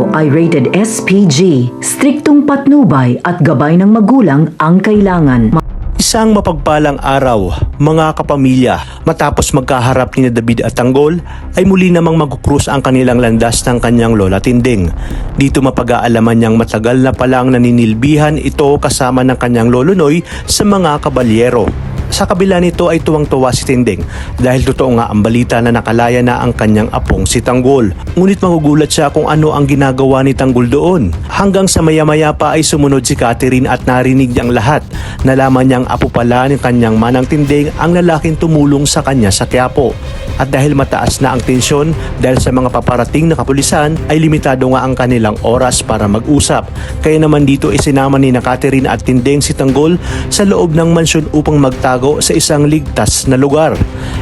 ito ay rated SPG. Striktong patnubay at gabay ng magulang ang kailangan. Isang mapagpalang araw, mga kapamilya, matapos magkaharap ni David at Tanggol, ay muli namang magkukrus ang kanilang landas ng kanyang lola Tinding. Dito mapag-aalaman niyang matagal na palang naninilbihan ito kasama ng kanyang lolo Noy sa mga kabalyero. Sa kabila nito ay tuwang-tuwa si Tinding dahil totoo nga ang balita na nakalaya na ang kanyang apong si Tanggol. Ngunit magugulat siya kung ano ang ginagawa ni Tanggol doon. Hanggang sa maya-maya pa ay sumunod si Catherine at narinig niyang lahat. Nalaman niyang apo pala ni kanyang manang Tinding ang lalaking tumulong sa kanya sa Quiapo. At dahil mataas na ang tensyon dahil sa mga paparating na kapulisan ay limitado nga ang kanilang oras para mag-usap. Kaya naman dito isinama ni na Catherine at Tinding si Tanggol sa loob ng mansyon upang magtago sa isang ligtas na lugar.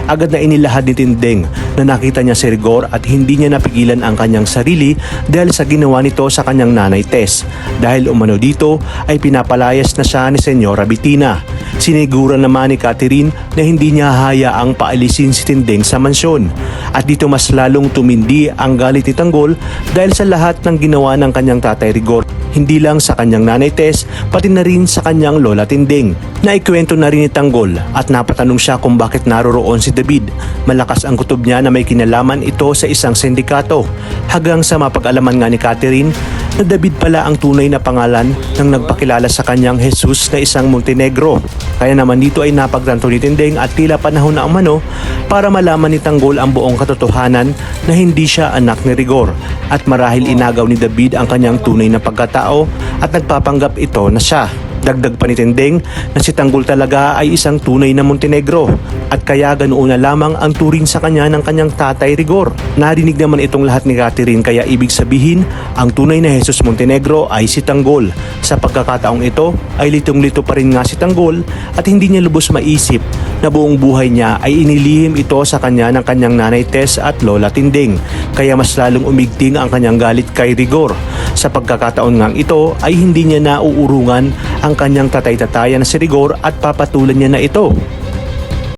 Agad na inilahad ni Tinding na nakita niya si Rigor at hindi niya napigilan ang kanyang sarili dahil sa ginawa nito sa kanyang nanay Tess. Dahil umano dito ay pinapalayas na siya ni Senyora Bettina. Sinigura naman ni Catherine na hindi niya hayaang paalisin si Tinding sa mansyon. At dito mas lalong tumindi ang galit ni Tanggol dahil sa lahat ng ginawa ng kanyang tatay Rigor. Hindi lang sa kanyang nanay Tess, pati na rin sa kanyang lola Tinding. Naikwento na rin ni Tanggol at napatanong siya kung bakit naroroon si David. Malakas ang kutob niya na may kinalaman ito sa isang sindikato. Hanggang sa mapag-alaman nga ni Catherine na David pala ang tunay na pangalan ng nagpakilala sa kanyang Jesus na isang Montenegro. Kaya naman dito ay napagtanto ni Tinding at tila panahon na umano para malaman ni Tanggol ang buong katotohanan na hindi siya anak ni Rigor at marahil inagaw ni David ang kanyang tunay na pagkatao at nagpapanggap ito na siya. Dagdag pa ni Tinding na si Tanggol talaga ay isang tunay na Montenegro at kaya ganoon na lamang ang turing sa kanya ng kanyang tatay Rigor. Narinig naman itong lahat ni Catherine kaya ibig sabihin ang tunay na Jesus Montenegro ay si Tanggol. Sa pagkakataong ito ay litong-lito pa rin nga si Tanggol at hindi niya lubos maisip na buong buhay niya ay inilihim ito sa kanya ng kanyang nanay Tess at lola Tinding. Kaya mas lalong umigting ang kanyang galit kay Rigor. Sa pagkakataon ngang ito ay hindi niya nauurungan ang kanyang tatay-tatayan na si Rigor at papatulan niya na ito.